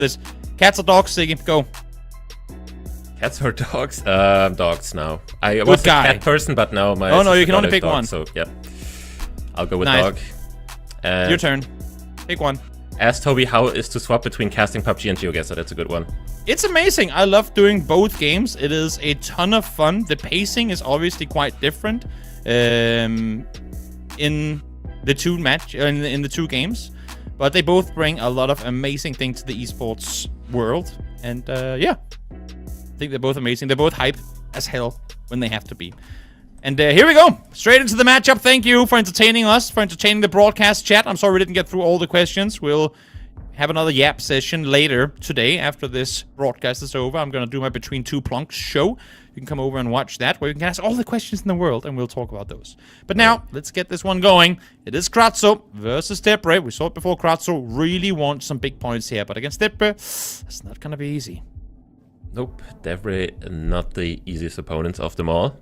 this. Cats or dogs, Siggy? Go. Cats or dogs? Dogs now. I was a cat person, but now my... Oh, no, you can only pick dog, one. So, yeah. I'll go with nice. dog. Your turn. Pick one. Ask Toby how it is to swap between casting PUBG and GeoGuessr. That's a good one. It's amazing. I love doing both games. It is a ton of fun. The pacing is obviously quite different in the two games, but they both bring a lot of amazing things to the esports world. And yeah, I think they're both amazing. They're both hype as hell when they have to be. And here we go. Straight into the matchup. Thank you for entertaining us, for entertaining the broadcast chat. I'm sorry we didn't get through all the questions. We'll have another yap session later today after this broadcast is over. I'm going to do my Between Two Plunks show. You can come over and watch that, where you can ask all the questions in the world, and we'll talk about those. But now, let's get this one going. It is Kratsooo versus Debre. We saw it before. Kratsooo really wants some big points here, but against Debre, it's not going to be easy. Nope. Debre, not the easiest opponents of them all.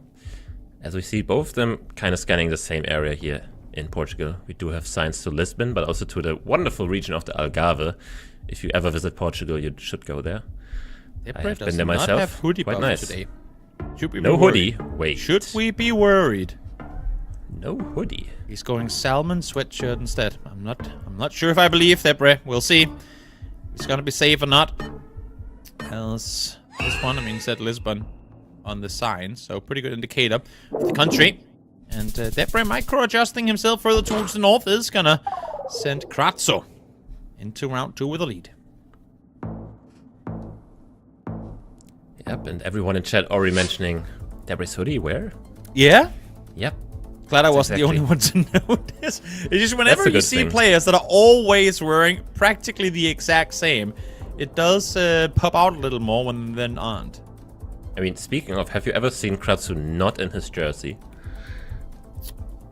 As we see, both of them kind of scanning the same area here in Portugal. We do have signs to Lisbon, but also to the wonderful region of the Algarve. If you ever visit Portugal, you should go there. I have been there myself. Have hoodie quite nice. Today. Should we no hoodie. Wait. Should we be worried? No hoodie. He's going salmon sweatshirt instead. I'm not sure if I believe Debre. We'll see. He's gonna be safe or not. Else this one, I mean, said Lisbon on the sign, so pretty good indicator of the country. And Debre, micro-adjusting himself further towards the north, is gonna send Kratsooo into round 2 with a lead. Yep, and everyone in chat already mentioning Debre's hoodie. Where? Yeah? Yep. Glad I wasn't the only one to notice. It's just whenever you see players that are always wearing practically the exact same, it does pop out a little more when then aren't. I mean, speaking of, have you ever seen Kratsooo not in his jersey?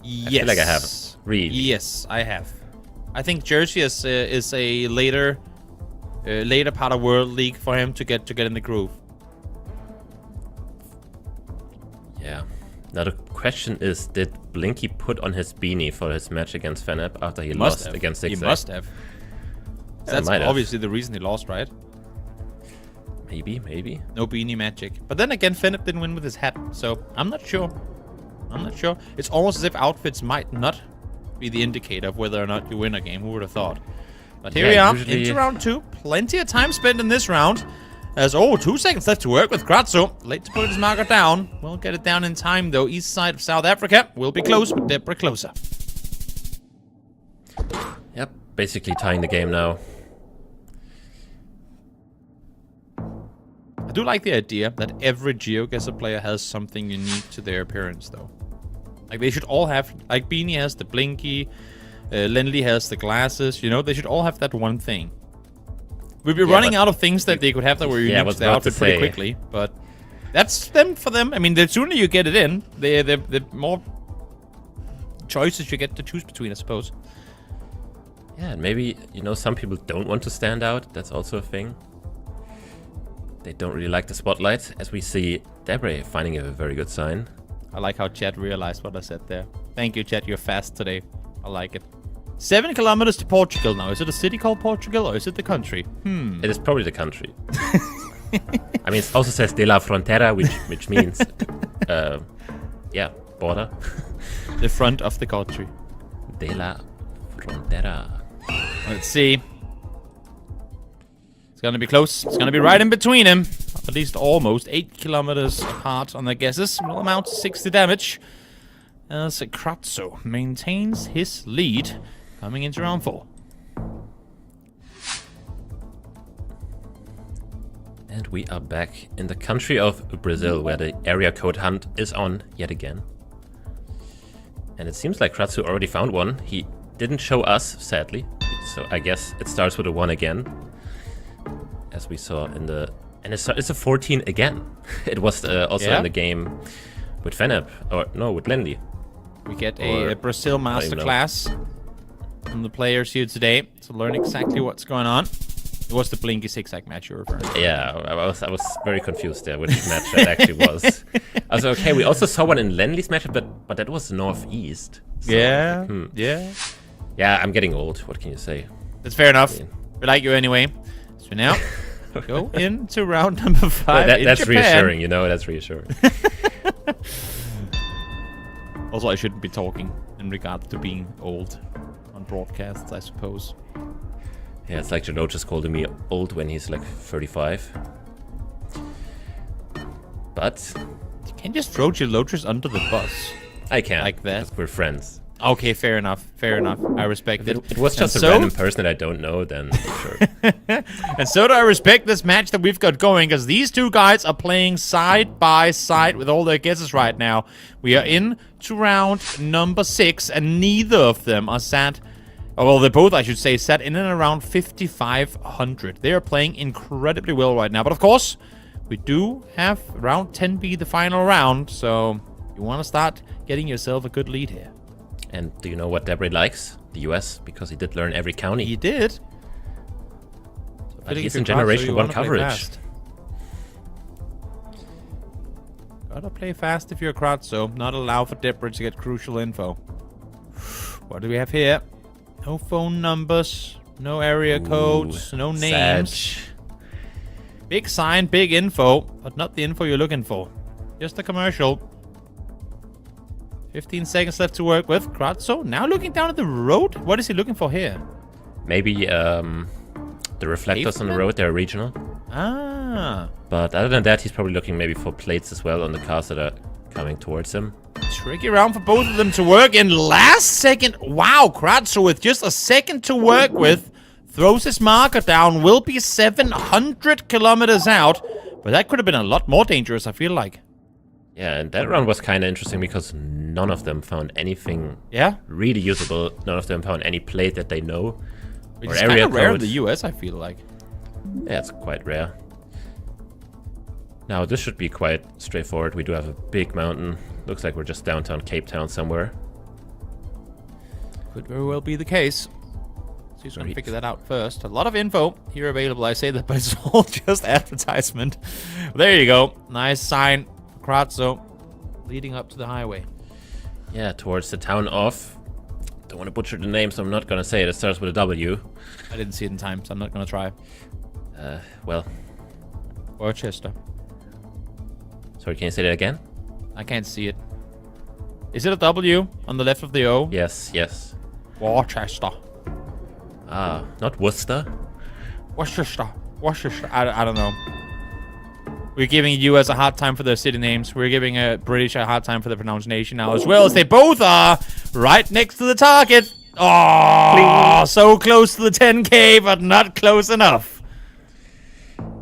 Yes. I feel like I have. Really? Yes, I have. I think jersey is a later part of World League for him to get in the groove. Yeah. Now the question is, did Blinky put on his beanie for his match against Fenep after he lost against Zigzag? He must have. That's obviously the reason he lost, right? Maybe. No beanie magic. But then again, Fenep didn't win with his hat, so I'm not sure. It's almost as if outfits might not be the indicator of whether or not you win a game. Who would have thought? But here we are, into round 2. Plenty of time spent in this round. As, 2 seconds left to work with Kratsooo. Late to put his marker down. We'll get it down in time, though. East side of South Africa will be close, but Debre closer. Yep, basically tying the game now. I do like the idea that every GeoGuessr player has something unique to their appearance, though. Like, they should all have... Like, Beanie has the blinky. Lenly has the glasses. You know, they should all have that one thing. We'd be running out of things that they could have that were unique to the outfit pretty quickly, but that's them for them. I mean, the sooner you get it in, the more choices you get to choose between, I suppose. Yeah, and maybe, you know, some people don't want to stand out. That's also a thing. They don't really like the spotlight, as we see Debre finding a very good sign. I like how chat realized what I said there. Thank you, chat. You're fast today. I like it. 7 kilometers to Portugal now. Is it a city called Portugal or is it the country? It is probably the country. I mean, it also says de la frontera, which means, yeah, border. The front of the country. De la frontera. Let's see. It's gonna be close. It's gonna be right in between him. At least almost 8 kilometers apart on the guesses. Will amount to 60 damage. As Kratsooo maintains his lead. Coming into round 4. And we are back in the country of Brazil, where the area code hunt is on yet again. And it seems like Kratsooo already found one. He didn't show us, sadly. So I guess it starts with a 1 again. As we saw in the... And it's a 14 again. It was also in the game with Fenep. Or no, with Lenly. We get a Brazil masterclass from the players here today to learn exactly what's going on. It was the Blinky zigzag match you're referring to. Yeah, I was very confused there which match that actually was. I was okay. We also saw one in Lenly's match, but that was northeast. So, yeah. Yeah, I'm getting old. What can you say? That's fair enough. We like you anyway. So now, go into round number 5 in That's Japan. reassuring, you know, that's reassuring. Also, I shouldn't be talking in regard to being old on broadcasts, I suppose. Yeah, it's like Jalo just called me old when he's like 35. But You can't just throw Geolotrus under the bus. I can. Like that. Because we're friends. Okay, fair enough. Fair enough. I respect it. It was just a random person that I don't know, then sure. And so do I respect this match that we've got going, because these two guys are playing side by side with all their guesses right now. We are in to round number 6, and neither of them are sat... Oh, well, they both, I should say, sat in and around 5,500. They are playing incredibly well right now. But of course, we do have round 10 be the final round, so you want to start getting yourself a good lead here. And do you know what Debre likes? The US, because he did learn every county. He did. So but he's in Generation 1 coverage. Gotta play fast if you're a Kratsooo. Not allow for Debre to get crucial info. What do we have here? No phone numbers, no area codes, no names. Sag. Big sign, big info, but not the info you're looking for. Just a commercial. 15 seconds left to work with. Kratsooo now looking down at the road. What is he looking for here? Maybe the reflectors on the road, they're regional. Ah. But other than that, he's probably looking maybe for plates as well on the cars that are coming towards him. Tricky round for both of them to work in. Last second. Wow, Kratsooo with just a second to work with. Throws his marker down. Will be 700 kilometers out. But that could have been a lot more dangerous, I feel like. Yeah, and that round was kind of interesting because none of them found anything really usable. None of them found any plate that they know. Which or is area kind of rare in code. the US, I feel like. Yeah, it's quite rare. Now, this should be quite straightforward. We do have a big mountain. Looks like we're just downtown Cape Town somewhere. Could very well be the case. So he's going to figure that out first. A lot of info here available. I say that, but it's all just advertisement. There you go. Nice sign. Kratsooo leading up to the highway. Yeah, towards the town of... Don't want to butcher the name, so I'm not going to say it. It starts with a W. I didn't see it in time, so I'm not going to try. Well... Worcester. Sorry, can you say that again? I can't see it. Is it a W on the left of the O? Yes, yes. Worcester. Ah, not Worcester? Worcester. Worcester. I don't know. We're giving US a hard time for their city names. We're giving British a hard time for the pronunciation now, as well as they both are right next to the target. Oh, so close to the 10K, but not close enough.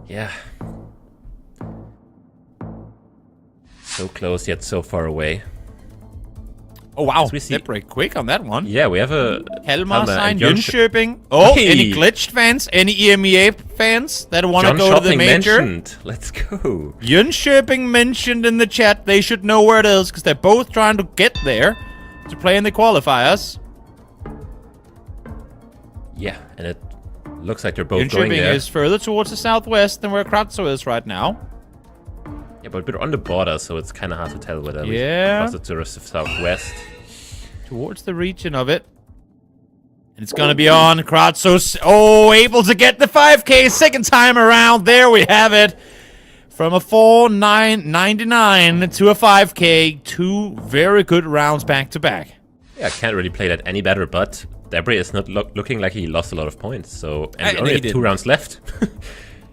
Yeah. So close, yet so far away. Oh, wow. As we see- Debre quick on that one. Yeah, we have a... Helmar sign, and Jön- Jönköping. Oh, Hey. any glitched fans? Any EMEA fans that want to John go to the Shopping major? mentioned. Let's go. Jönköping mentioned in the chat. They should know where it is because they're both trying to get there to play in the qualifiers. Yeah, and it looks like they're both going Jönköping there. is further towards the southwest than where Kratsooo is right now. Yeah, but we're on the border, so it's kind of hard to tell whether Yeah. we're closer to the southwest. Towards the region of it. And it's going to be on. Kratsooo, oh, able to get the 5K second time around. There we have it. From a 4,999 to a 5K. 2 very good rounds back to back. Yeah, I can't really play that any better, but Debre is not looking like he lost a lot of points. So, and we only have 2 rounds left.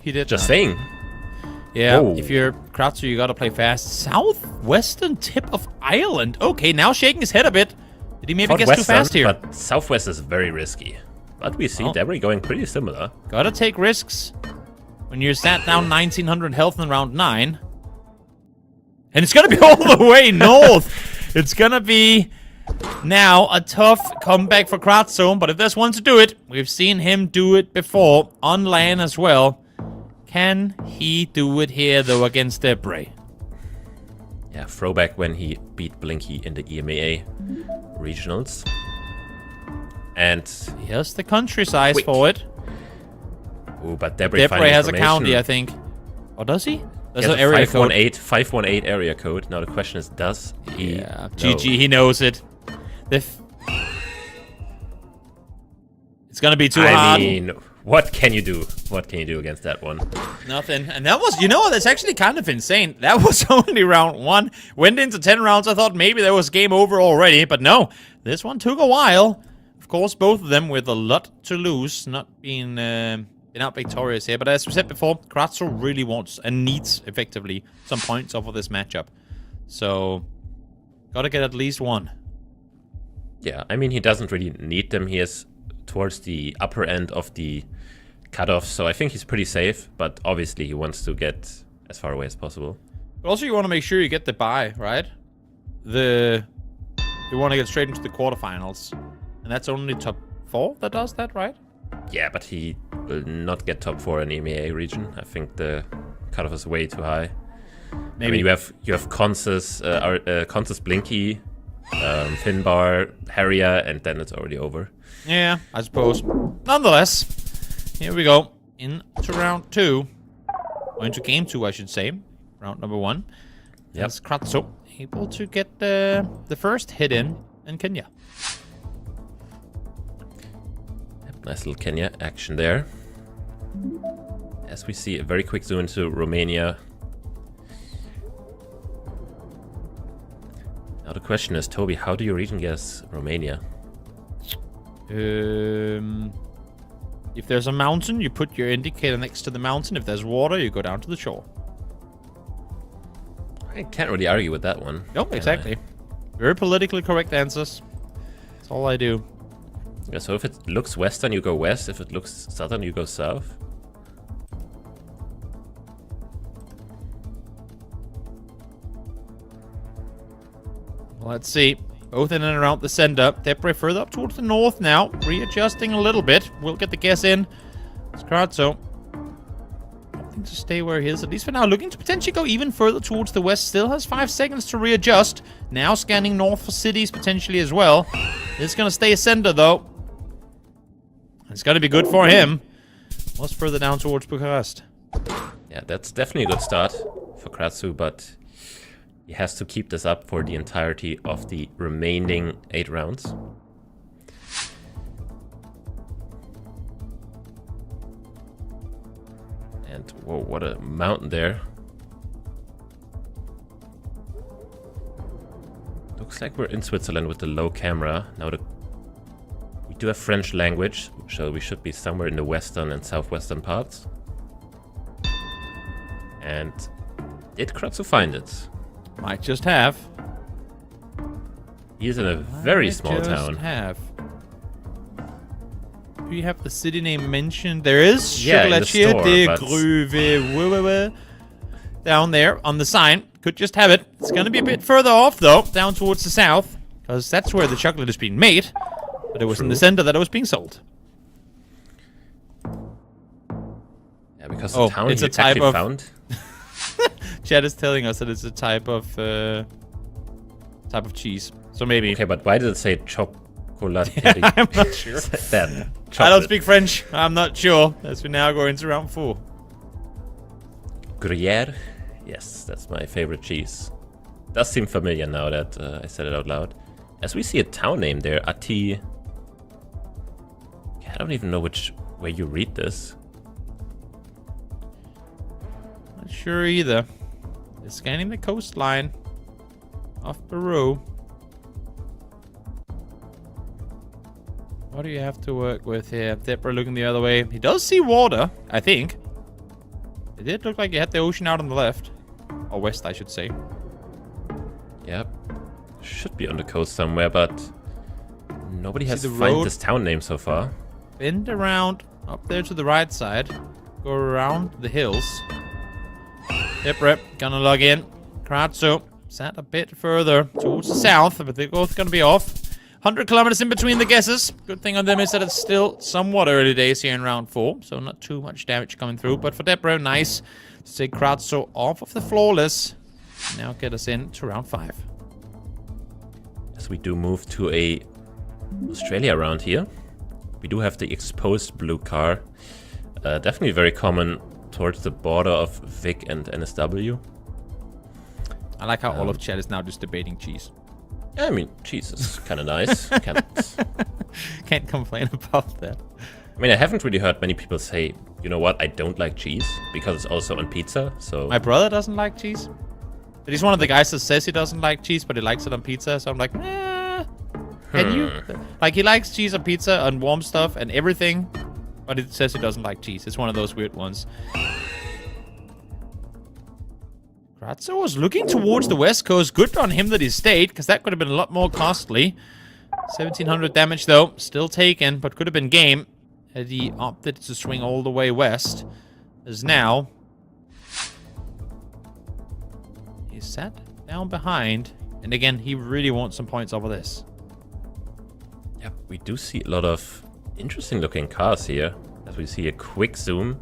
He did. Just saying. Yeah, Whoa. if you're Kratsooo, you gotta play fast. Southwestern tip of Ireland. Okay, now shaking his head a bit. Did he maybe guess too fast here? But southwest is very risky. But we see Debre going pretty similar. Gotta take risks when you're sat down 1900 health in round 9. And it's gonna be all the way north. It's gonna be now a tough comeback for Kratsooo, but if there's one to do it, we've seen him do it before on land as well. Can he do it here, though, against Debre? Yeah, throwback when he beat Blinky in the EMEA regionals. And Here's the country size for it. ooh, but Debre has a county, I think. Or does he? There's He an has a area code. 518 area code. Now the question is, does he? Yeah, know? GG, he knows it. It's gonna be too hard. I mean, What can you do? What can you do against that one? Nothing. And that was, that's actually kind of insane. That was only round 1. Went into 10 rounds. I thought maybe there was game over already, but no. This one took a while. Of course, both of them with a lot to lose, not being out victorious here. But as we said before, Kratsooo really wants and needs, effectively, some points off of this matchup. So, gotta get at least 1. Yeah, I mean, he doesn't really need them. He is towards the upper end of the cutoff, so I think he's pretty safe, but obviously he wants to get as far away as possible. But also you want to make sure you get the bye, right? You want to get straight into the quarterfinals. And that's only top 4 that does that, right? Yeah, but he will not get top 4 in the EMEA region. I think the cutoff is way too high. Maybe. I mean, you have Consus Blinky, Finbar, Harrier, and then it's already over. Yeah, I suppose. Nonetheless, here we go. Into round 2. Or into game 2, I should say. Round number 1. Yep. As Kratsooo able to get the first hit in Kenya. Nice little Kenya action there. As we see a very quick zoom into Romania. Now the question is, Toby, how do you region guess Romania? If there's a mountain, you put your indicator next to the mountain. If there's water, you go down to the shore. I can't really argue with that one. Nope, exactly. Very politically correct answers. That's all I do. Yeah, so if it looks western, you go west. If it looks southern, you go south. Let's see. Both in and around the center. Debre further up towards the north now. Readjusting a little bit. We'll get the guess in. It's Kratsooo. Opting to stay where he is, at least for now. Looking to potentially go even further towards the west. Still has 5 seconds to readjust. Now scanning north for cities potentially as well. It's going to stay a center though. It's going to be good for him. Was further down towards Bucharest. Yeah, that's definitely a good start for Kratsooo, but he has to keep this up for the entirety of the remaining 8 rounds. And whoa, what a mountain there. Looks like we're in Switzerland with the low camera. Now we do have French language, so we should be somewhere in the western and southwestern parts. And did Kratsooo find it? Might just have. He is in a very small town. Do you have the city name mentioned? There is. Yeah, in the store, Debre down there on the sign. Could just have it. It's going to be a bit further off, though, down towards the south, because that's where the chocolate is being made. But it was in the center that it was being sold. Yeah, because the town it's he a type actually of found. Chad is telling us that it's a type of cheese. So maybe. Okay, but why did it say chocolate? I'm not sure. I don't speak French. I'm not sure. As we now go into round 4. Gruyere? Yes, that's my favorite cheese. Does seem familiar now that I said it out loud. As we see a town name there, Ati. I don't even know which way you read this. Not sure either. They're scanning the coastline of Peru. What do you have to work with here? Debre looking the other way. He does see water, I think. It did look like he had the ocean out on the left. Or west, I should say. Yep. Should be on the coast somewhere, but nobody has found this town name so far. Bend around up there to the right side. Go around the hills. Debre gonna log in. Kratsooo sat a bit further towards the south, but they're both gonna be off. 100 kilometers in between the guesses. Good thing on them is that it's still somewhat early days here in round 4, so not too much damage coming through. But for Debre, nice to take Kratsooo off of the flawless. Now get us into round 5. As we do move to a Australia round here, we do have the exposed blue car. Definitely very common towards the border of Vic and NSW. I like how all of chat is now just debating cheese. I mean, cheese is kind of nice. Can't complain about that. I mean, I haven't really heard many people say, you know what, I don't like cheese, because it's also on pizza, so... My brother doesn't like cheese. But he's one of the guys that says he doesn't like cheese, but he likes it on pizza, so I'm like, can you? Like, he likes cheese on pizza, on warm stuff, and everything, but it says he doesn't like cheese. It's one of those weird ones. Kratsooo was looking towards the west coast. Good on him that he stayed, because that could have been a lot more costly. 1,700 damage, though. Still taken, but could have been game. Had he opted to swing all the way west. As now... he's sat down behind. And again, he really wants some points over this. Yep, we do see a lot of interesting looking cars here. As we see a quick zoom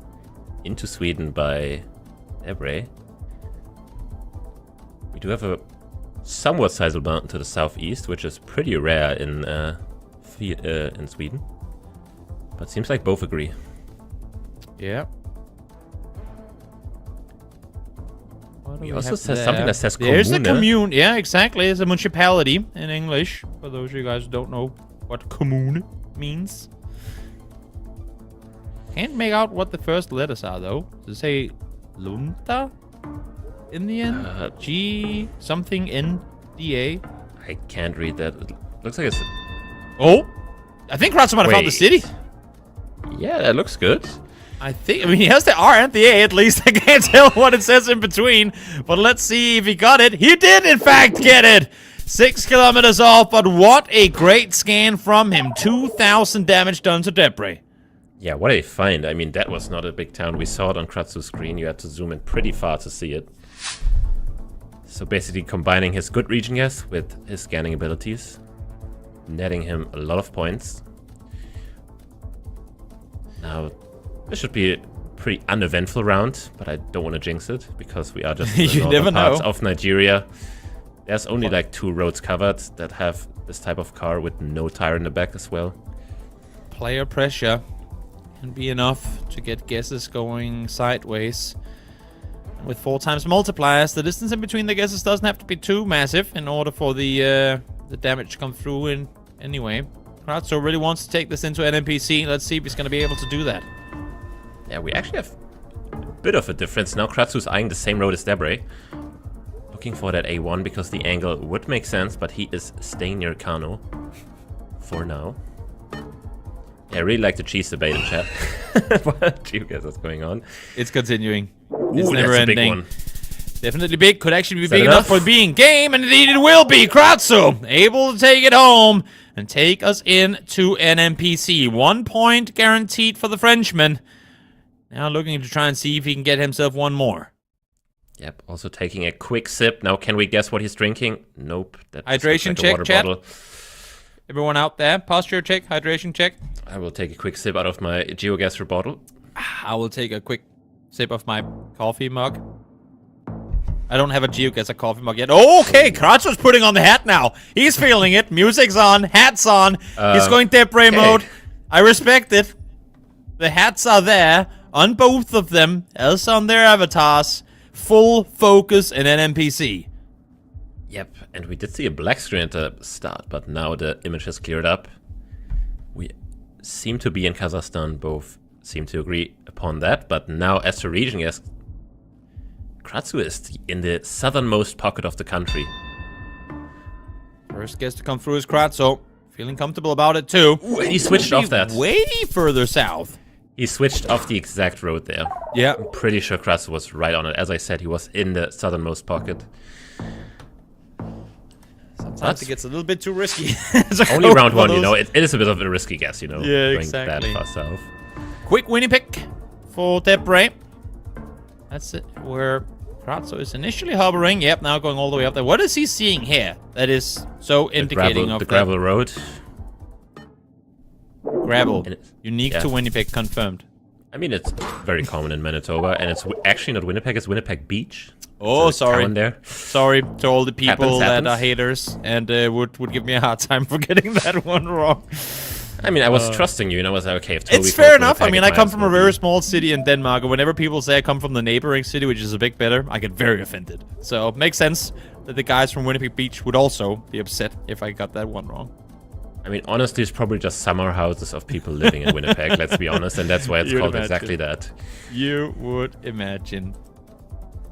into Sweden by Debre. We do have a somewhat sizable mountain to the southeast, which is pretty rare in Sweden. But seems like both agree. Yeah. He also says something that says commune. There's a commune. Yeah, exactly. It's a municipality in English. For those of you guys who don't know what commune means. Can't make out what the first letters are, though. Does it say Lunta in the end? G something N-D-A? I can't read that. It looks like it's... Oh! I think Kratsooo might have found the city. Yeah, that looks good. I mean, he has the R and the A at least. I can't tell what it says in between. But let's see if he got it. He did, in fact, get it. 6 kilometers off, but what a great scan from him. 2,000 damage done to Debre. Yeah, what a find. I mean, that was not a big town. We saw it on Kratsoo's screen. You had to zoom in pretty far to see it. So basically combining his good region guess with his scanning abilities. Netting him a lot of points. Now, this should be a pretty uneventful round, but I don't want to jinx it because we are just in the northern parts of Nigeria. There's only like 2 roads covered that have this type of car with no tire in the back as well. Player pressure can be enough to get guesses going sideways. And with 4 times multipliers, the distance in between the guesses doesn't have to be too massive in order for the damage to come through in anyway. Kratsooo really wants to take this into an NPC. Let's see if he's going to be able to do that. Yeah, we actually have a bit of a difference. Now Kratsoo's eyeing the same road as Debre. Looking for that A1 because the angle would make sense, but he is staying near Kano for now. Yeah, I really like the cheese debate in chat. What GeoGuessr is going on? It's continuing. Ooh, it's never that's ending. A big one. Definitely big. Could actually be big enough for being game, and indeed it will be. Kratsooo able to take it home and take us into an NPC. 1 point guaranteed for the Frenchman. Now looking to try and see if he can get himself one more. Yep, also taking a quick sip. Now can we guess what he's drinking? Nope. That hydration check, water chat. bottle. Everyone out there, posture check, hydration check. I will take a quick sip out of my GeoGuessr bottle. I will take a quick sip of my coffee mug. I don't have a GeoGuessr coffee mug yet. Oh, okay, Kratsoo's putting on the hat now. He's feeling it. Music's on, hat's on. He's going Debre mode. I respect it. The hats are there on both of them, as on their avatars. Full focus in an NPC. Yep, and we did see a black screen at the start, but now the image has cleared up. We seem to be in Kazakhstan, both seem to agree upon that, but now as a region, yes, Kratsooo is in the southernmost pocket of the country. First guess to come through is Kratsooo. Feeling comfortable about it too. Ooh, he switched off that. Way further south. He switched off the exact road there. Yeah. I'm pretty sure Kratsooo was right on it. As I said, he was in the southernmost pocket. Sometimes it gets a little bit too risky. Only round 1, you know. It is a bit of a risky guess, you know. Yeah, going exactly. that far south. Quick winning pick for Debre. That's it. Where Kratsooo is initially hovering. Yep, now going all the way up there. What is he seeing here that is so indicating of the gravel road? Gravel. Unique to Winnipeg, confirmed. I mean, it's very common in Manitoba, and it's actually not Winnipeg, it's Winnipeg Beach. Oh, sorry. There. Sorry to all the people that are haters and would give me a hard time for getting that one wrong. I mean, I was trusting you, and I was like, okay, if Toby it's fair enough. I mean, I come from a very small city in Denmark, and whenever people say I come from the neighboring city, which is a bit better, I get very offended. So it makes sense that the guys from Winnipeg Beach would also be upset if I got that one wrong. I mean, honestly, it's probably just summer houses of people living in Winnipeg, let's be honest, and that's why it's called exactly that. You would imagine.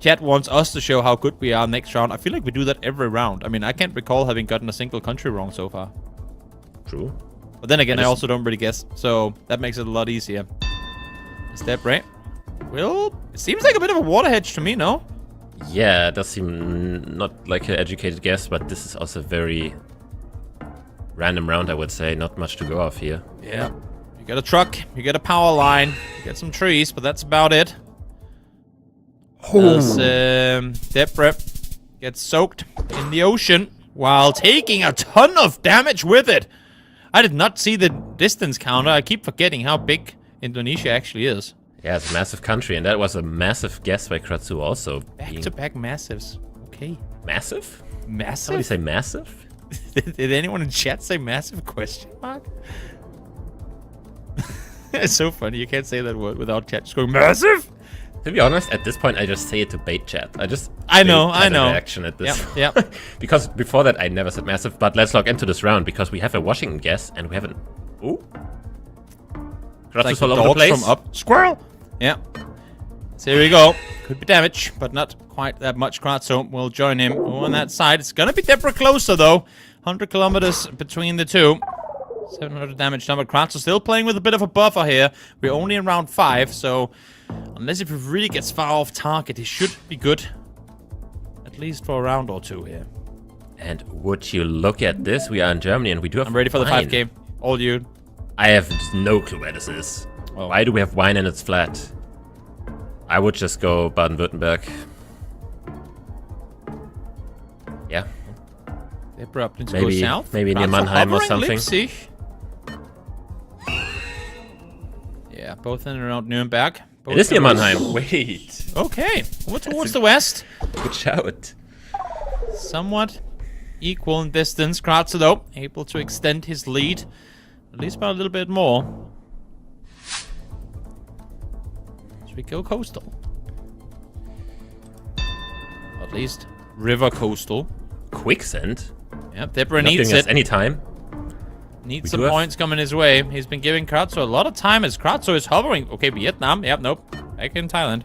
Chat wants us to show how good we are next round. I feel like we do that every round. I mean, I can't recall having gotten a single country wrong so far. True. But then again, I also don't really guess, so that makes it a lot easier. Is that right? Well, it seems like a bit of a water hedge to me, no? Yeah, it does seem not like an educated guess, but this is also very random round, I would say. Not much to go off here. Yeah. You got a truck, you get a power line, you get some trees, but that's about it. As Debre gets soaked in the ocean while taking a ton of damage with it. I did not see the distance counter. I keep forgetting how big Indonesia actually is. Yeah, it's a massive country, and that was a massive guess by Kratsooo also. Back-to-back massives. Okay. Massive? Massive? Somebody say massive? Did anyone in chat say massive question mark? It's so funny. You can't say that word without chat just going massive. To be honest, at this point, I just say it to bait chat. I know. Reaction at this. Yeah. Because before that, I never said massive. But let's log into this round because we have a Washington guess and we have an. Ooh. Like all over the place. From up. Squirrel. Yeah. So here we go. Could be damage, but not quite that much. Kratsooo will join him on that side. It's gonna be Debre closer though. 100 kilometers between the two. 700 damage number. Kratsooo still playing with a bit of a buffer here. We're only in round 5, so unless if he really gets far off target, he should be good. At least for a round or two here. And would you look at this? We are in Germany and we do have I'm ready for the wine. 5K. All you. I have no clue where this is. Oh. Why do we have wine and it's flat? I would just go Baden-Württemberg. Yeah. Debre up to go south. Maybe near Mannheim or something. Leipzig. Yeah, both in and around Nuremberg. Both it is near Mannheim. Wait. Okay. We're towards the west. Good shout. Somewhat equal in distance. Kratsooo, though, able to extend his lead. At least by a little bit more. Should we go coastal? At least river coastal. Quicksand? Yep, Debre needs it. Any time. Needs some points coming his way. He's been giving Kratsooo a lot of time as Kratsooo is hovering. Okay, Vietnam. Yep, nope. Back in Thailand.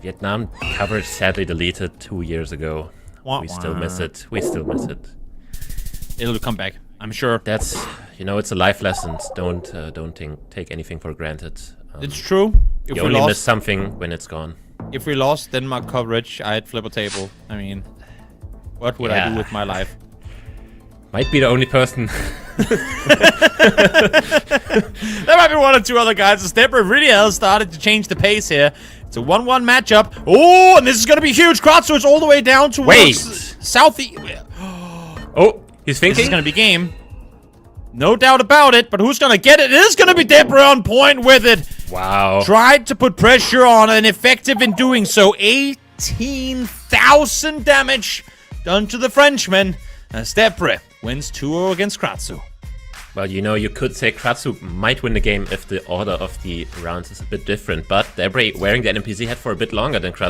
Vietnam coverage sadly deleted 2 years ago. We still miss it. We still miss it. It'll come back, I'm sure. That's, you know, it's a life lesson. Don't take anything for granted. It's true. You only miss something when it's gone. If we lost Denmark coverage, I'd flip a table. I mean, what would I do with my life? Might be the only person. There might be one or two other guys. The Debre really has started to change the pace here. It's a 1-1 matchup. Oh, and this is going to be huge. Kratsooo is all the way down towards southeast. Oh, he's thinking. This is going to be game. No doubt about it, but who's going to get it? It is going to be Debre on point with it. Wow. Tried to put pressure on and effective in doing so. 18,000 damage done to the Frenchman as Debre wins 2-0 against Kratsooo. Well, you know, you could say Kratsooo might win the game if the order of the rounds is a bit different, but Debre wearing the NPC hat for a bit longer than Kratsooo.